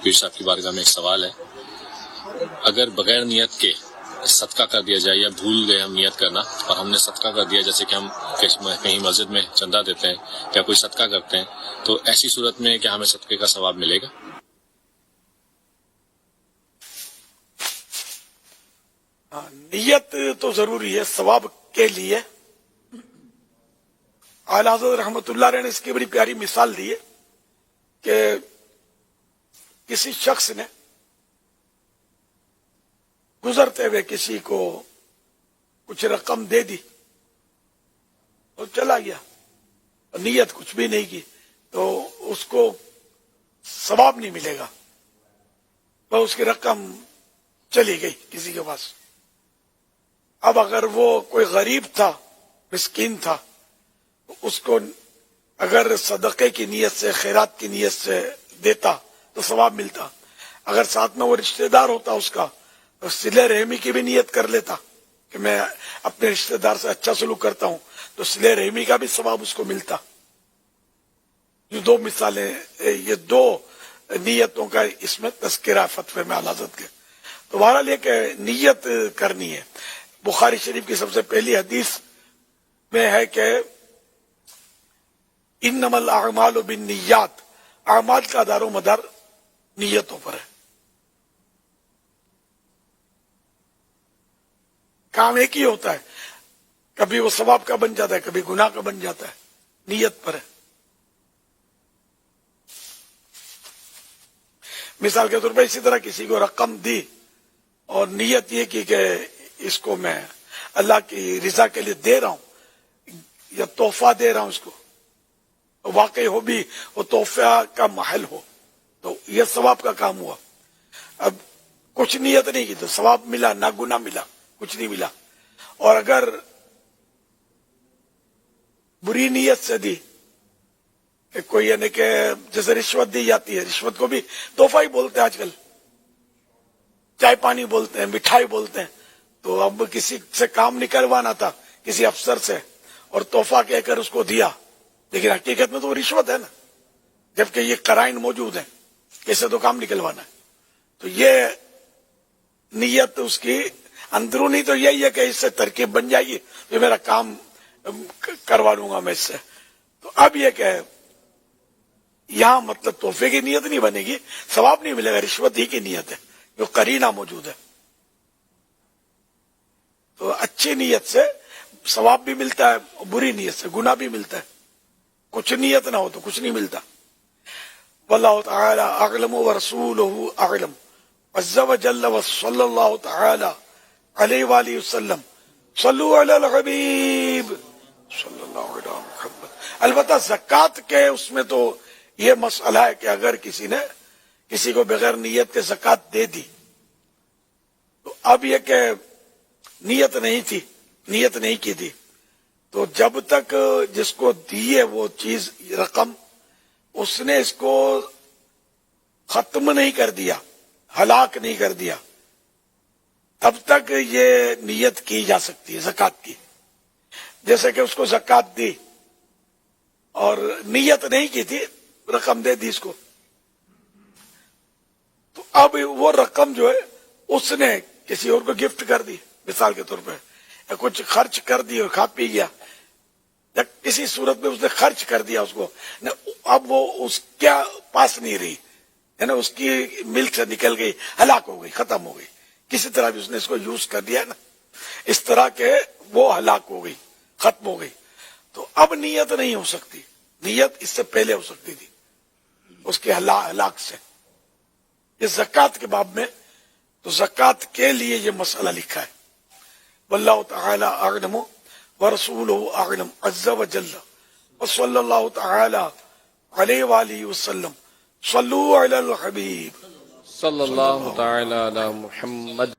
پیر صاحب کی بارگاہ میں ایک سوال ہے، اگر بغیر نیت کے صدقہ کر دیا جائے یا بھول گئے ہم نیت کرنا اور ہم نے صدقہ کر دیا، جیسے کہ ہم کہیں مسجد میں چندہ دیتے ہیں یا کوئی صدقہ کرتے ہیں، تو ایسی صورت میں کیا ہمیں صدقے کا ثواب ملے گا؟ نیت تو ضروری ہے ثواب کے لیے۔ اعلیٰ حضرت رحمۃ اللہ علیہ نے اس کی بڑی پیاری مثال دی ہے کہ کسی شخص نے گزرتے ہوئے کسی کو کچھ رقم دے دی اور چلا گیا، نیت کچھ بھی نہیں کی، تو اس کو ثواب نہیں ملے گا، تو اس کی رقم چلی گئی کسی کے پاس۔ اب اگر وہ کوئی غریب تھا، مسکین تھا، اس کو اگر صدقے کی نیت سے، خیرات کی نیت سے دیتا تو ثواب ملتا۔ اگر ساتھ میں وہ رشتہ دار ہوتا اس کا، تو صلہ رحمی کی بھی نیت کر لیتا کہ میں اپنے رشتہ دار سے اچھا سلوک کرتا ہوں، تو صلہ رحمی کا بھی ثواب اس کو ملتا۔ یہ دو مثالیں، یہ دو نیتوں کا اس میں تذکرہ فتوے میں اعلیٰ حضرت کے۔ تو بہرحال یہ کہ نیت کرنی ہے۔ بخاری شریف کی سب سے پہلی حدیث میں ہے کہ انما الاعمال بالنیات، اعمال کا دار و مدار نیتوں پر ہے۔ کام ایک ہی ہوتا ہے، کبھی وہ ثواب کا بن جاتا ہے، کبھی گناہ کا بن جاتا ہے، نیت پر ہے۔ مثال کے طور پر اسی طرح کسی کو رقم دی اور نیت یہ کی کہ اس کو میں اللہ کی رضا کے لیے دے رہا ہوں یا تحفہ دے رہا ہوں اس کو، واقعی ہو بھی وہ تحفہ کا محل ہو، تو یہ ثواب کا کام ہوا۔ اب کچھ نیت نہیں کی تو ثواب ملا نہ گناہ ملا، کچھ نہیں ملا۔ اور اگر بری نیت سے دی کہ کوئی، یعنی کہ جیسے رشوت دی جاتی ہے، رشوت کو بھی تحفہ ہی بولتے ہیں آج کل، چائے پانی بولتے ہیں، مٹھائی بولتے ہیں۔ تو اب کسی سے کام نکلوانا تھا کسی افسر سے اور تحفہ کہہ کر اس کو دیا، لیکن حقیقت میں تو وہ رشوت ہے نا، جبکہ یہ قرائن موجود ہیں کہ اسے تو کام نکلوانا ہے۔ تو یہ نیت اس کی اندرونی تو یہی ہے کہ اس سے ترکیب بن جائے گی تو میرا کام کروا لوں گا میں اس سے۔ تو اب یہ کہ یہاں مطلب تحفے کی نیت نہیں بنے گی، ثواب نہیں ملے گا، رشوت ہی کی نیت ہے جو قرینہ موجود ہے۔ تو اچھی نیت سے ثواب بھی ملتا ہے، بری نیت سے گناہ بھی ملتا ہے۔ کچھ نیت نہ ہو تو کچھ نہیں ملتا۔ واللہ تعالی اعلم ورسولہ اعلم عز وجل وصلی اللہ تعالی علیہ وآلہ وسلم صلو علی الحبیب صلی اللہ علیہ محمد۔ البتہ زکوٰۃ کے اس میں تو یہ مسئلہ ہے کہ اگر کسی نے کسی کو بغیر نیت کے زکوٰۃ دے دی، تو اب یہ کہ نیت نہیں تھی، نیت نہیں کی تھی، تو جب تک جس کو دیے وہ چیز رقم، اس نے اس کو ختم نہیں کر دیا، ہلاک نہیں کر دیا، تب تک یہ نیت کی جا سکتی ہے زکوٰۃ کی۔ جیسے کہ اس کو زکوٰۃ دی اور نیت نہیں کی تھی، رقم دے دی اس کو، تو اب وہ رقم جو ہے اس نے کسی اور کو گفٹ کر دی، مثال کے طور پہ، یا کچھ خرچ کر دی اور کھا پی گیا، یا کسی صورت میں اس نے خرچ کر دیا اس کو، اب وہ اس کے پاس نہیں رہی، یعنی اس کی ملک سے نکل گئی، ہلاک ہو گئی، ختم ہو گئی، کسی طرح بھی اس نے اس کو یوز کر دیا نا، اس طرح کے وہ ہلاک ہو گئی، ختم ہو گئی، تو اب نیت نہیں ہو سکتی، نیت اس سے پہلے ہو سکتی تھی اس کے ہلاک سے۔ یہ زکوٰۃ کے باب میں تو زکوٰۃ کے لیے یہ مسئلہ لکھا ہے۔ واللہ تعالی اعلم ورسولہ اعلم عز وجل وصلی اللہ تعالی علیہ وآلہ وسلم صلو علی الحبیب صلی اللہ تعالی علی محمد۔